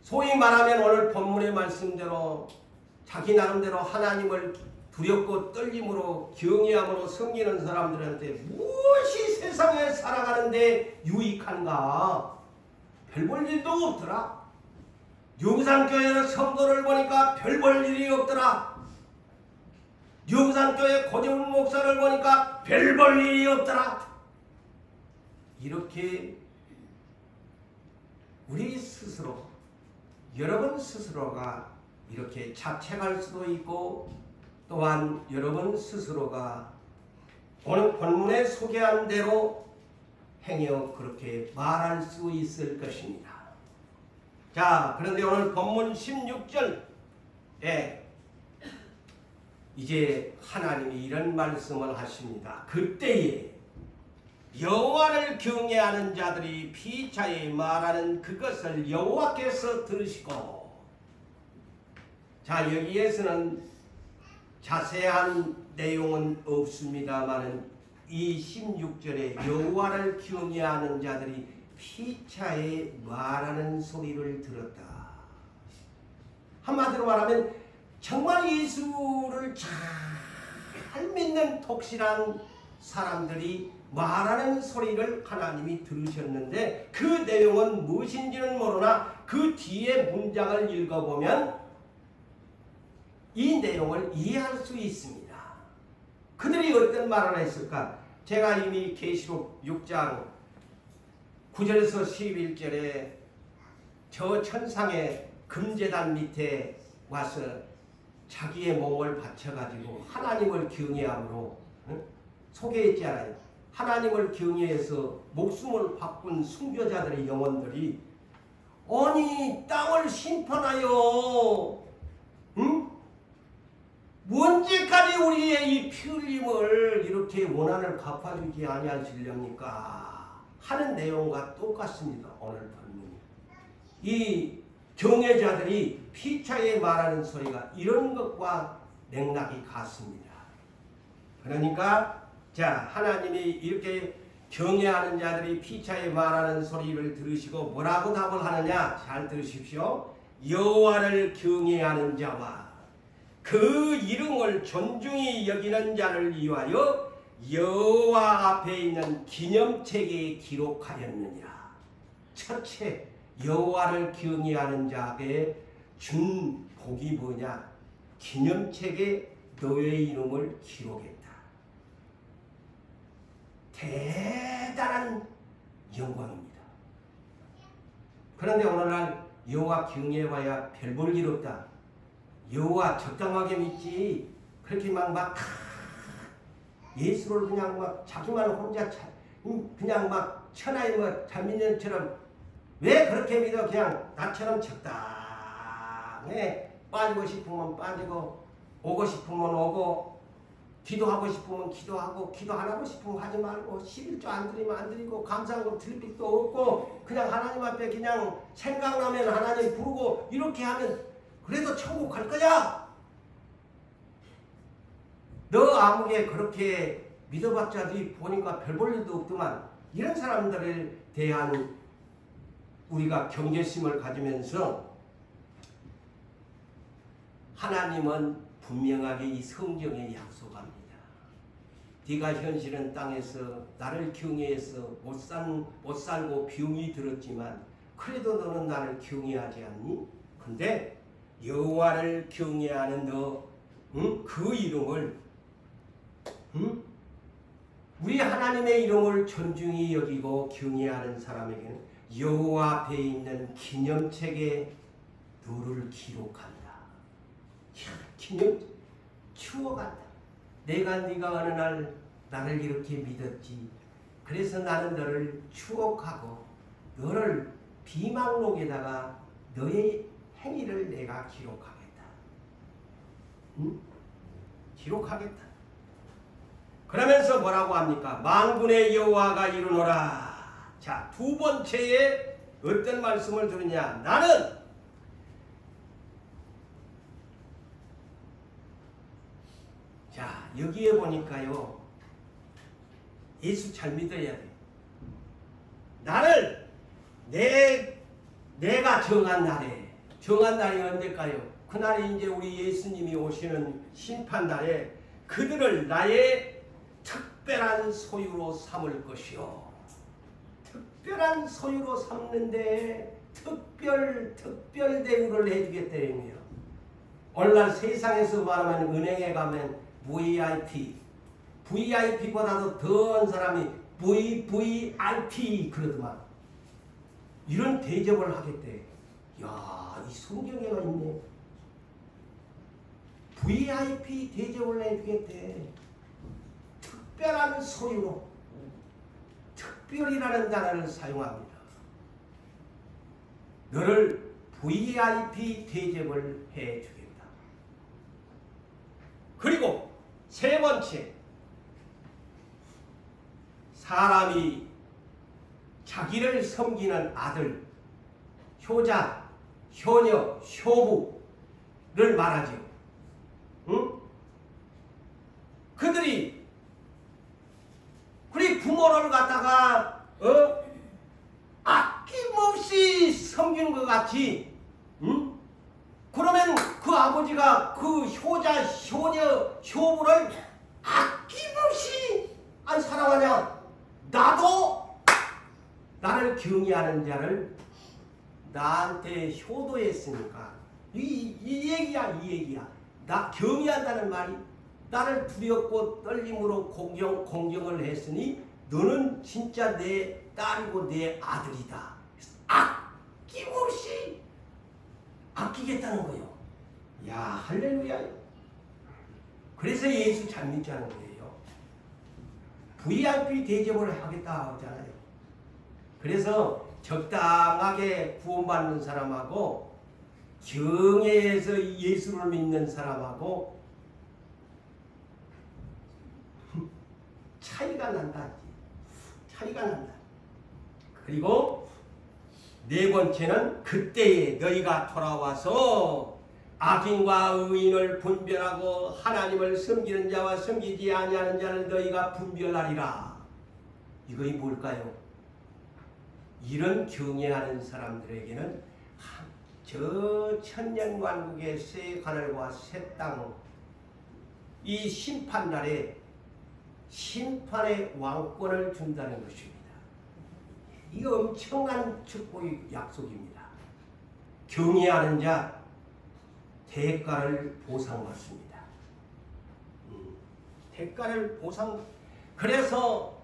Speaker 1: 소위 말하면 오늘 본문의 말씀대로 자기 나름대로 하나님을 두렵고 떨림으로 경외함으로 섬기는 사람들한테 무엇이 세상에 살아가는데 유익한가? 별 볼 일도 없더라. 용산교회 성도를 보니까 별 볼 일이 없더라. 용산교회 고재훈 목사를 보니까 별 볼 일이 없더라. 이렇게 우리 스스로, 여러분 스스로가 이렇게 자책할 수도 있고, 또한 여러분 스스로가 오늘 본문에 소개한 대로 행여 그렇게 말할 수 있을 것입니다. 자, 그런데 오늘 본문 16절에 이제 하나님이 이런 말씀을 하십니다. 그때에 여호와를 경외하는 자들이 피차에 말하는 그것을 여호와께서 들으시고, 자, 여기에서는 자세한 내용은 없습니다만 이 16절에 여호와를 경외하는 자들이 피차에 말하는 소리를 들었다. 한마디로 말하면 정말 예수를 잘 믿는 독실한 사람들이 말하는 소리를 하나님이 들으셨는데, 그 내용은 무엇인지는 모르나 그 뒤에 문장을 읽어보면 이 내용을 이해할 수 있습니다. 그들이 어떤 말을 했을까? 제가 이미 계시록 6장 9절에서 11절에 저 천상의 금제단 밑에 와서 자기의 몸을 바쳐가지고 하나님을 경외함으로 소개했잖아요. 하나님을 경외해서 목숨을 바꾼 순교자들의 영혼들이 아니 땅을 심판하여 언제까지 우리의 이 피 흘림을 이렇게 원한을 갚아주지 아니하시렵니까? 하는 내용과 똑같습니다. 오늘 본문이. 이 경외자들이 피차에 말하는 소리가 이런 것과 맥락이 같습니다. 그러니까 자, 하나님이 이렇게 경외하는 자들이 피차에 말하는 소리를 들으시고 뭐라고 답을 하느냐? 잘 들으십시오. 여호와를 경외하는 자와 그 이름을 존중히 여기는 자를 위하여 여호와 앞에 있는 기념책에 기록하였느니라. 첫째, 여호와를 경외하는 자에게 준 복이 뭐냐? 기념책에 너의 이름을 기록했다. 대단한 영광입니다. 그런데 오늘날 여호와 경외해봐야 별 볼 일 없다. 여호와 적당하게 믿지. 그렇게 막 예수를 그냥 막 자기만 혼자 그냥 막 천하의 뭐 잘 믿는 처럼 왜 그렇게 믿어? 그냥 나처럼 적당해. 빠지고 싶으면 빠지고 오고 싶으면 오고 기도하고 싶으면 기도하고 기도 안 하고 싶으면 하지 말고 11조 안 드리면 안 드리고 감사하고 드릴 빚도 없고 그냥 하나님 앞에 그냥 생각나면 하나님 부르고 이렇게 하면 그래도 천국 갈 거야? 너 아무개 그렇게 믿어봤자 네 보니까 별 볼 일도 없더만. 이런 사람들에 대한 우리가 경계심을 가지면서 하나님은 분명하게 이 성경에 약속합니다. 네가 현실은 땅에서 나를 경외해서 못 살고 병이 들었지만 그래도 너는 나를 경외하지 않니? 근데 여호와를 경외하는 너, 그 이름을, 우리 하나님의 이름을 존중히 여기고 경외하는 사람에게는 여호와 앞에 있는 기념책에 너를 기록한다. 기념 추억한다. 내가 네가 어느 날 나를 이렇게 믿었지. 그래서 나는 너를 추억하고 너를 비망록에다가 너의 행위를 내가 기록하겠다. 기록하겠다. 그러면서 뭐라고 합니까? 만군의 여호와가 이르노라. 자, 두 번째에 어떤 말씀을 들으냐. 나는 자, 여기에 보니까요. 예수 잘 믿어야 돼. 나를 내가 정한 날이 언제일까요? 그날이 이제 우리 예수님이 오시는 심판날에 그들을 나의 특별한 소유로 삼을 것이요. 특별한 소유로 삼는데 특별 대우를 해주겠다는 오늘날 세상에서 말하면 은행에 가면 VIP보다도 더한 사람이 VVIP 그러더만. 이런 대접을 하겠대. 야, 이 성경에가 있네. VIP 대접을 해주겠대. 특별한 소유로. 특별이라는 단어를 사용합니다. 너를 VIP 대접을 해주겠다. 그리고 세 번째, 사람이 자기를 섬기는 아들, 효자, 효녀, 효부를 말하죠. 응? 그들이 부모를 갖다가 아낌없이 섬기는 것 같이, 응? 그러면 그 아버지가 그 효자, 효녀, 효부를 아낌없이 안 사랑하냐? 나도 나를 경외하는 자를 나한테 효도했으니까 이 얘기야. 나 경외한다는 말이 나를 두렵고 떨림으로 공경을 했으니 너는 진짜 내 딸이고 내 아들이다. 아낌없이 아끼겠다는 거예요. 야, 할렐루야. 그래서 예수 잘 믿자는 거예요. VIP 대접을 하겠다 하잖아요. 그래서 적당하게 구원받는 사람하고 경외해서 예수를 믿는 사람하고 차이가 난다. 그리고 네 번째는 그때에 너희가 돌아와서 악인과 의인을 분별하고 하나님을 섬기는 자와 섬기지 아니하는 자를 너희가 분별하리라. 이것이 뭘까요? 이런 경외하는 사람들에게는 저 천년왕국의 새 하늘과 새 땅, 이 심판날에 심판의 왕권을 준다는 것입니다. 이 엄청난 축복의 약속입니다. 경외하는 자 대가를 보상받습니다. 대가를 그래서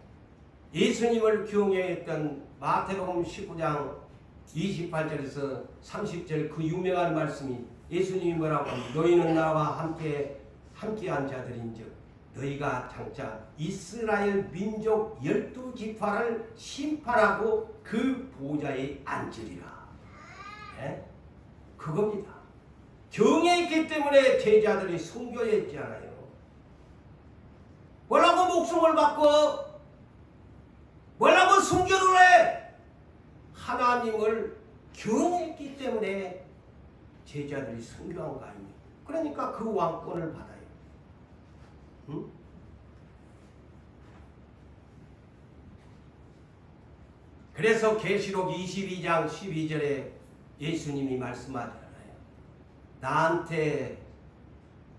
Speaker 1: 예수님을 경외했던 마태복음 19장 28절에서 30절 그 유명한 말씀이 예수님이 뭐라고 너희는 나와 함께한 자들인즉 너희가 장차 이스라엘 민족 12지파를 심판하고 그 보좌에 앉으리라. 네? 그겁니다. 경외했기 때문에 제자들이 순교했지 않아요. 뭐라고 목숨을 바꿔? 뭐라고 순교를 해? 하나님을 경외했기 때문에 제자들이 순교한 거 아닙니까? 그러니까 그 왕권을 받아요. 응? 그래서 계시록 22장 12절에 예수님이 말씀하잖아요. 나한테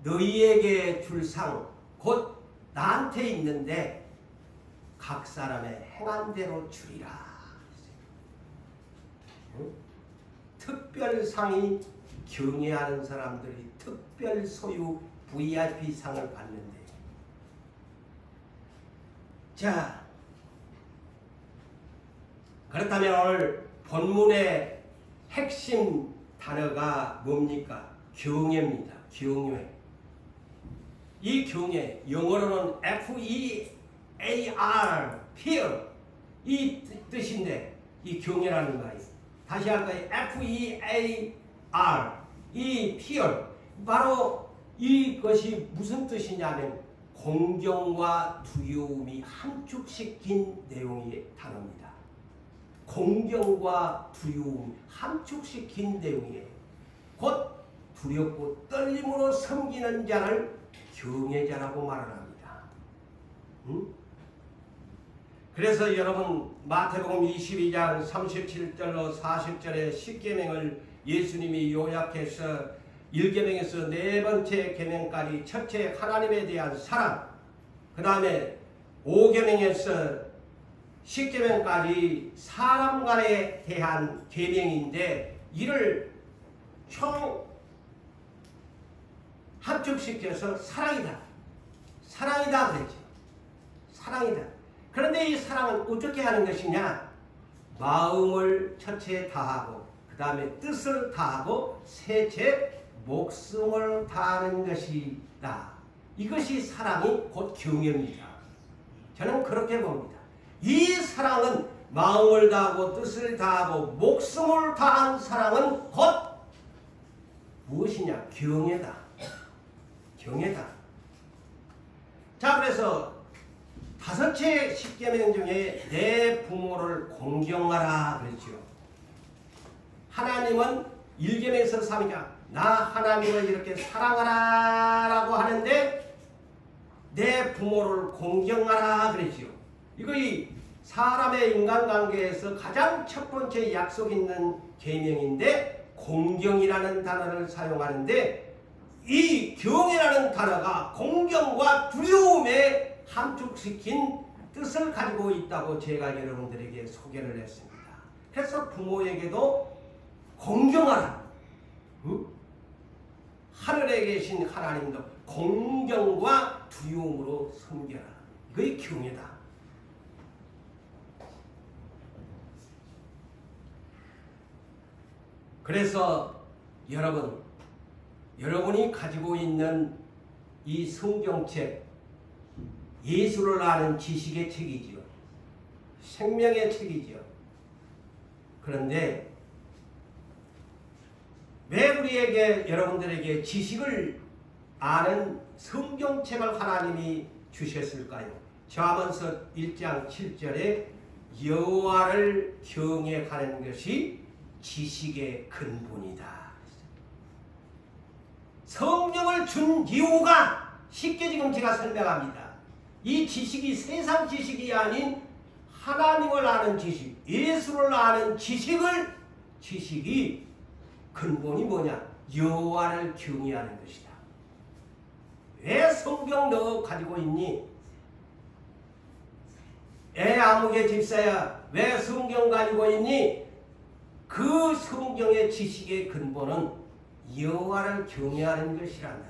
Speaker 1: 너희에게 줄 상 곧 나한테 있는데 각 사람의 행한 대로 주리라. 응? 특별상이 경외하는 사람들이 특별 소유 VIP 상을 받는데, 자, 그렇다면 오늘 본문의 핵심 단어가 뭡니까? 경외입니다. 경외. 이 경외, 영어로는 FEAR, fear 이 뜻인데 이 경외라는 말이에요. 다시 할까요? FEAR, 이 fear, 바로 이것이 무슨 뜻이냐면 공경과 두려움이 함축시킨 내용의 단어입니다. 공경과 두려움 함축시킨 내용이에요. 곧 두렵고 떨림으로 섬기는 자를 경외자라고 말을 합니다. 그래서 여러분 마태복음 22장 37절로 40절의 10계명을 예수님이 요약해서 1계명에서 네 번째 계명까지 첫째 하나님에 대한 사랑, 그 다음에 5계명에서 10계명까지 사람 간에 대한 계명인데 이를 총 합축시켜서 사랑이다. 사랑이다 그랬죠. 사랑이다. 그런데 이 사랑은 어떻게 하는 것이냐? 마음을 첫째 다하고 그 다음에 뜻을 다하고 셋째 목숨을 다하는 것이다. 이것이 사랑이 곧 경외입니다. 저는 그렇게 봅니다. 이 사랑은 마음을 다하고 뜻을 다하고 목숨을 다한 사랑은 곧 무엇이냐? 경외다. 경외다. 자, 그래서 다섯째 10계명 중에 내 부모를 공경하라 그랬죠. 하나님은 1계명에서 3계명 나 하나님을 이렇게 사랑하라 라고 하는데 내 부모를 공경하라 그랬죠. 이거 이 사람의 인간관계에서 가장 첫 번째 약속 있는 계명인데 공경이라는 단어를 사용하는데 이 경외라는 단어가 공경과 두려움에 함축시킨 뜻을 가지고 있다고 제가 여러분들에게 소개를 했습니다. 그래서 부모에게도 공경하라. 하늘에 계신 하나님도 공경과 두려움으로 섬겨라. 이거의 경외다. 그래서 여러분이 가지고 있는 이 성경책, 예수를 아는 지식의 책이지요. 생명의 책이지요. 그런데 왜 우리에게 여러분들에게 지식을 아는 성경책을 하나님이 주셨을까요? 잠언서 1장 7절에 여호와를 경외하는 것이 지식의 근본이다. 성령을 준 이유가 쉽게 지금 제가 설명합니다. 이 지식이 세상 지식이 아닌 하나님을 아는 지식, 예수를 아는 지식이 근본이 뭐냐? 여호와를 경외하는 것이다. 왜 성경 너 가지고 있니? 아무개 집사야, 왜 성경 가지고 있니? 그 성경의 지식의 근본은 여호와를 경외하는 것이란다.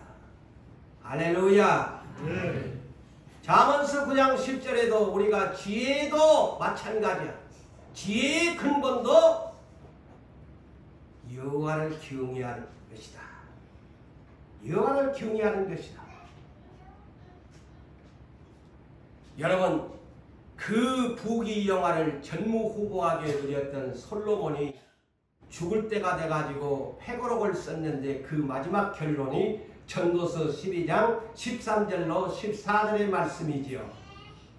Speaker 1: 할렐루야. 잠언서 9장 10절에도 우리가 지혜도 마찬가지야. 지혜의 근본도 여호와를 경외하는 것이다. 여호와를 경외하는 것이다. 여러분, 그 부귀영화를 전무후무하게 누렸던 솔로몬이 죽을 때가 돼가지고 회고록을 썼는데 그 마지막 결론이 전도서 12장 13절로 14절의 말씀이지요.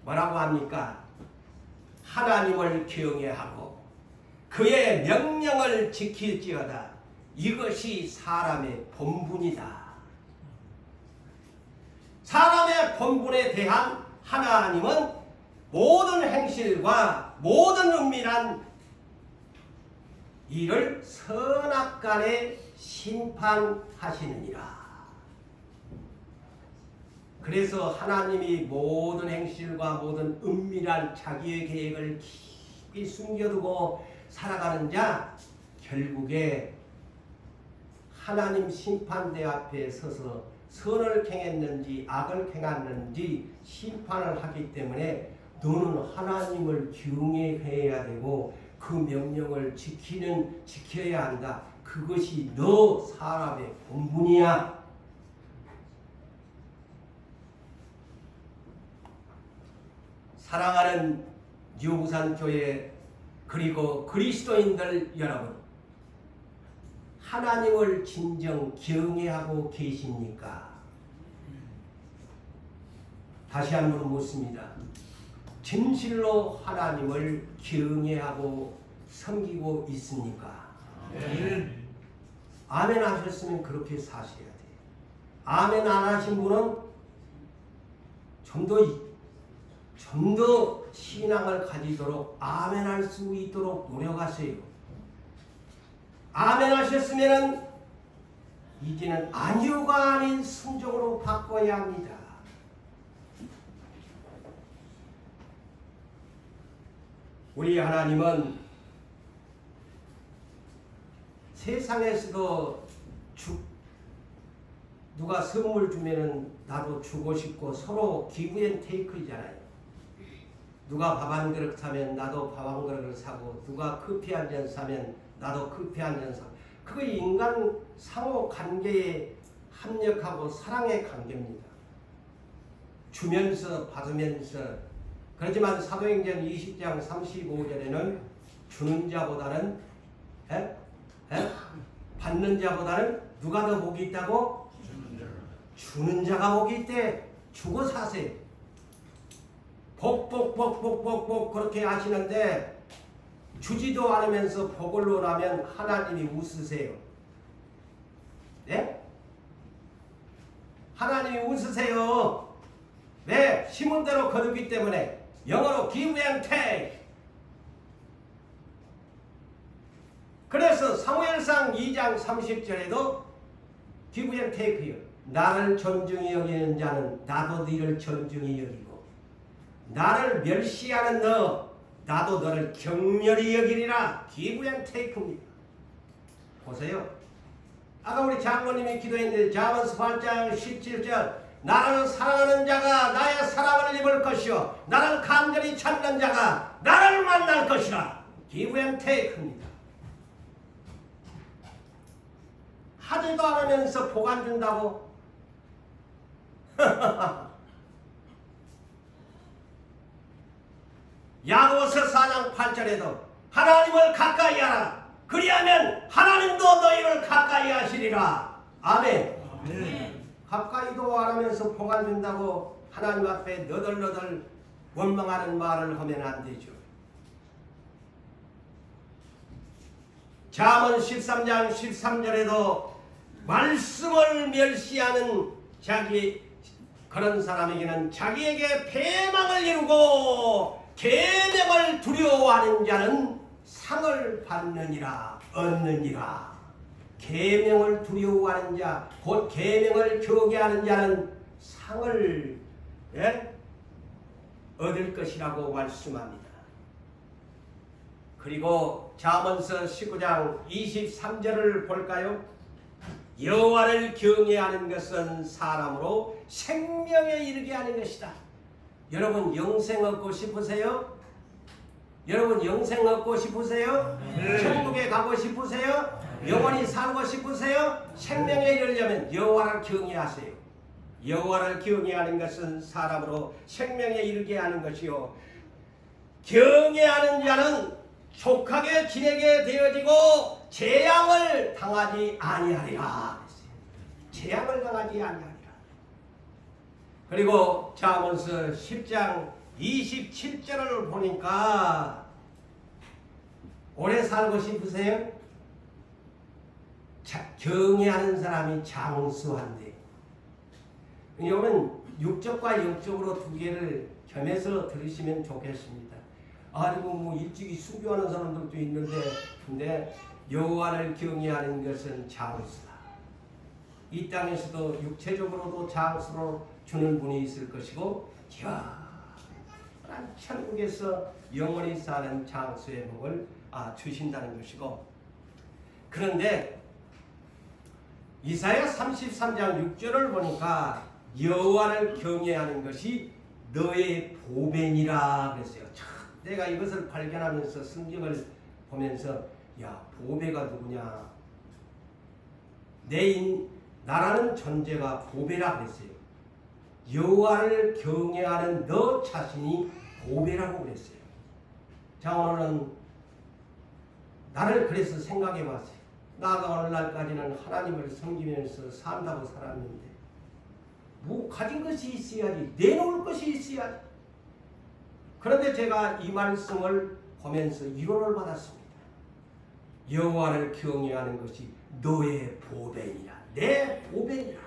Speaker 1: 뭐라고 합니까? 하나님을 경외하고 그의 명령을 지킬지어다. 이것이 사람의 본분이다. 사람의 본분에 대한 하나님은 모든 행실과 모든 은밀한 이를 선악간에 심판하시느니라. 그래서 하나님이 모든 행실과 모든 은밀한 자기의 계획을 깊이 숨겨두고 살아가는 자, 결국에 하나님 심판대 앞에 서서 선을 행했는지 악을 행했는지 심판을 하기 때문에 너는 하나님을 경외해야 되고 그 명령을 지켜야 한다. 그것이 너 사람의 본분이야. 사랑하는 유부산교회 그리고 그리스도인들 여러분, 하나님을 진정 경외하고 계십니까? 다시 한번 묻습니다. 진실로 하나님을 경외하고 섬기고 있습니까?
Speaker 2: 아멘.
Speaker 1: 아멘 하셨으면 그렇게 사셔야 돼요. 아멘 안 하신 분은 좀 더 신앙을 가지도록 아멘 할 수 있도록 노력하세요. 아멘 하셨으면 이제는 아니요가 아닌 순종으로 바꿔야 합니다. 우리 하나님은 세상에서도 누가 선물 주면은 나도 주고 싶고 서로 기브앤테이크이잖아요. 누가 밥 한 그릇 사면 나도 밥 한 그릇을 사고, 누가 커피 한 잔 사면 나도 커피 한 잔 사고. 그거 인간 상호 관계에 합력하고 사랑의 관계입니다. 주면서 받으면서. 그렇지만 사도행전 20장 35절에는 주는 자보다는 받는 자보다는 누가 더 복이 있다고? 주는 자가 복이 있대. 주고 사세요. 복 그렇게 하시는데 주지도 않으면서 복을 노라면 하나님이 웃으세요. 네? 하나님이 웃으세요. 왜? 심은 대로 거두기 때문에. 영어로 give and take. 그래서 사무엘상 2장 30절에도 give and take요. 나를 존중히 여기는 자는 나도 너를 존중히 여기고, 나를 멸시하는 너 나도 너를 격렬히 여기리라. give and take입니다. 보세요. 아까 우리 장로님이 기도했는데 잠언서 8장 17절 나를 사랑하는 자가 나의 사랑을 입을 것이요 나를 간절히 찾는 자가 나를 만날 것이라. give and take입니다. 하지도 않으면서 복 안 준다고? 야고보서 4장 8절에도 하나님을 가까이 하라. 그리하면 하나님도 너희를 가까이 하시리라. 아멘.
Speaker 2: 아멘.
Speaker 1: 가까이도 안 하면서 복 안 준다고 하나님 앞에 너덜너덜 원망하는 말을 하면 안 되죠. 잠언 13장 13절에도 말씀을 멸시하는 그런 사람에게는 자기에게 배망을 이루고 계명을 두려워하는 자는 상을 받느니라. 얻느니라. 계명을 두려워하는 자, 곧 계명을 경외하는 자는 상을 얻을 것이라고 말씀합니다. 그리고 잠언서 19장 23절을 볼까요? 여호와를 경외하는 것은 사람으로 생명에 이르게 하는 것이다. 여러분 영생 얻고 싶으세요? 여러분 영생 얻고 싶으세요? 천국에 가고 싶으세요? 영원히 살고 싶으세요? 생명에 이르려면 여호와를 경외하세요. 여호와를 경외하는 것은 사람으로 생명에 이르게 하는 것이요 경외하는 자는 족하게 지내게 되어지고 재앙을 당하지 아니하리라. 재앙을 당하지 아니하리라. 그리고 잠언서 10장 27절을 보니까 오래 살고 싶으세요? 경외하는 사람이 장수한대. 이거는 육적과 영적으로 두 개를 겸해서 들으시면 좋겠습니다. 아니고 뭐 일찍이 수교하는 사람들도 있는데, 근데 여호와를 경외하는 것은 장수다. 이 땅에서도 육체적으로도 장수를 주는 분이 있을 것이고, 천국에서 영원히 사는 장수의 복을 주신다는 것이고, 그런데 이사야 33장 6절을 보니까 여호와를 경외하는 것이 너의 보배니라 그랬어요. 내가 이것을 발견하면서 성경을 보면서 야, 보배가 누구냐? 나라는 존재가 보배라 그랬어요. 여호와를 경외하는 너 자신이 보배라고 그랬어요. 자, 오늘은 나를 그래서 생각해 봤어요. 나가 오늘날까지는 하나님을 섬기면서 산다고 살았는데 뭐 가진 것이 있어야지, 내놓을 것이 있어야지. 그런데 제가 이 말씀을 보면서 위로를 받았습니다. 여호와를 경외하는 것이 너의 보배니라. 내 보배니라.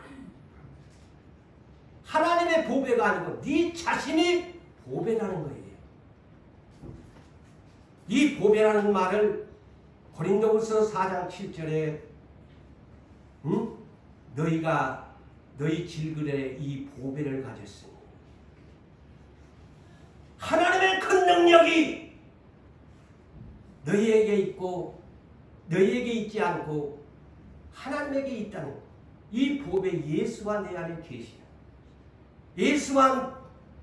Speaker 1: 하나님의 보배가 아니고 네 자신이 보배라는 거예요. 이 보배라는 말을 고린도후서 4장 7절에 너희가 너희 질그레 이 보배를 가졌으니 하나님의 큰 능력이 너희에게 있고 너희에게 있지 않고 하나님에게 있다는 이 보배 예수가 내 안에 계시다.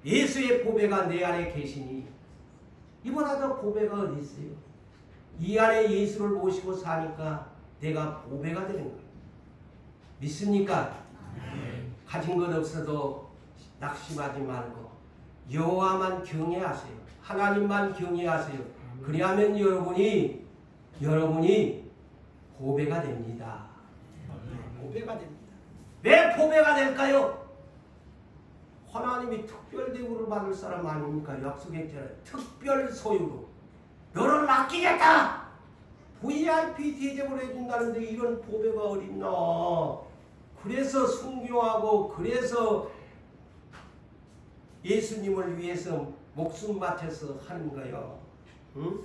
Speaker 1: 예수의 보배가 내 안에 계시니 이보다 더 보배가 어디 있어요? 이 안에 예수를 모시고 사니까 내가 보배가 되는 거예요. 믿습니까? 가진 것 없어도 낙심하지 말고 여호와만 경외하세요. 하나님만 경외하세요. 그리하면 여러분이 보배가 됩니다. 보배가 됩니다. 왜 보배가 될까요? 하나님이 특별 대우를 받을 사람 아닙니까? 약속했잖아요. 특별 소유로 너를 맡기겠다. VIP 대접을 해준다는데 이런 보배가 어딨나? 그래서 순교하고 그래서 예수님을 위해서 목숨 바쳐서 하는 거예요. 응?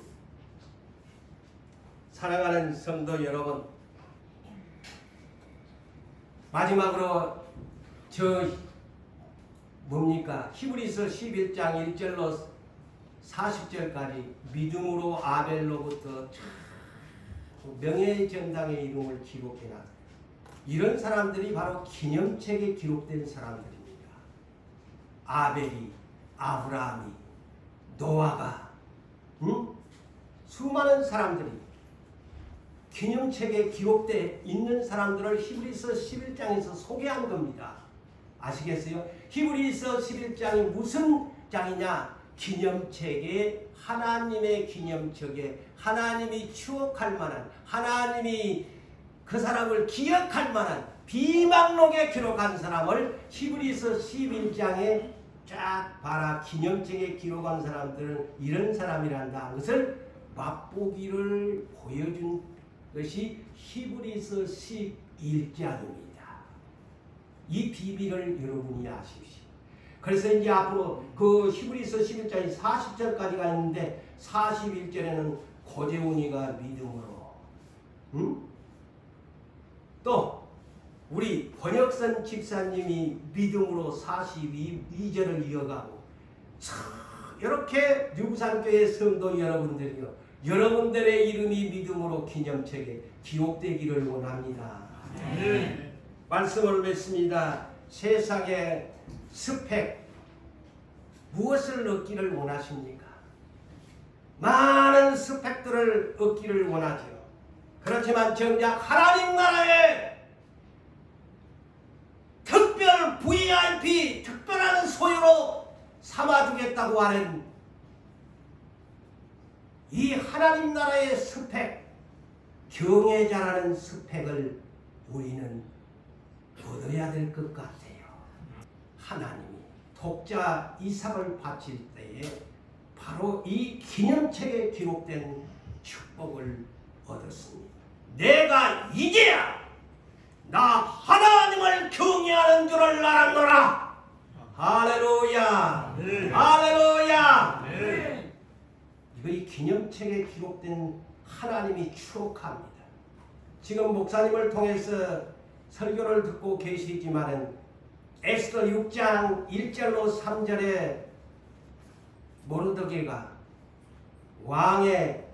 Speaker 1: 사랑하는 성도 여러분, 마지막으로 히브리서 11장 1절로 40절까지 믿음으로 아벨로부터 명예의 전당에 이름을 기록해놨어요. 이런 사람들이 바로 기념책에 기록된 사람들입니다. 아벨이, 아브라함이, 노아가, 수많은 사람들이 기념책에 기록되어 있는 사람들을 히브리서 11장에서 소개한 겁니다. 아시겠어요? 히브리서 11장이 무슨 장이냐? 기념책에 하나님의 기념책에 하나님이 추억할 만한 하나님이 그 사람을 기억할 만한 비망록에 기록한 사람을 히브리서 11장에 쫙 봐라. 기념책에 기록한 사람들은 이런 사람이란다. 그것을 맛보기를 보여준 것이 히브리서 11장입니다. 이 비밀을 여러분이 아십시오. 그래서 이제 앞으로 그 히브리서 11장이 40절까지가 있는데 41절에는 고재훈이가 믿음으로 또 우리 번역선 집사님이 믿음으로 42절을 이어가고 이렇게 유부산교회 성도 여러분들이요, 여러분들의 이름이 믿음으로 기념책에 기록되기를 원합니다. 말씀을 맺습니다. 세상의 스펙 무엇을 얻기를 원하십니까? 많은 스펙들을 얻기를 원하죠. 그렇지만 정작 하나님 나라의 특별 VIP, 특별한 소유로 삼아주겠다고 하는 이 하나님 나라의 스펙, 경외자라는 스펙을 우리는 얻어야 될 것 같아요. 하나님이 독자 이삭을 바칠 때에 바로 이 기념책에 기록된 축복을 얻었습니다. 내가 이제야 나 하나님을 경외하는 줄을 알았노라. 할렐루야. 할렐루야. 이거 이 기념책에 기록된 하나님이 추억합니다. 지금 목사님을 통해서 설교를 듣고 계시지만은 에스더 6장 1절로 3절에 모르드게가 왕의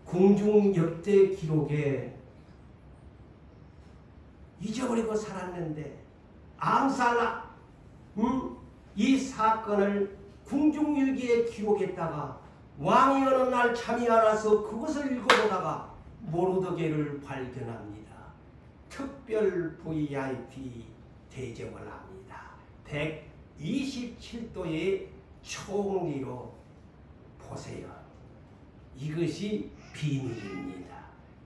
Speaker 1: 궁중역대 기록에 잊어버리고 살았는데 암살 이 사건을 궁중일기에 기록했다가 왕이 어느 날 잠이 안 와서 그것을 읽어보다가 모르드게를 발견합니다. 특별 VIP 대접을 합니다. 127도의 총리로 보세요. 이것이 비밀입니다.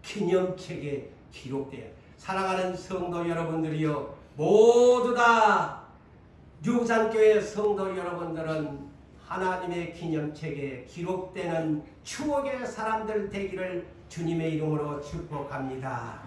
Speaker 1: 기념책에 기록되어 사랑하는 성도 여러분들이요, 모두 다 유산교회 성도 여러분들은 하나님의 기념책에 기록되는 추억의 사람들 되기를 주님의 이름으로 축복합니다.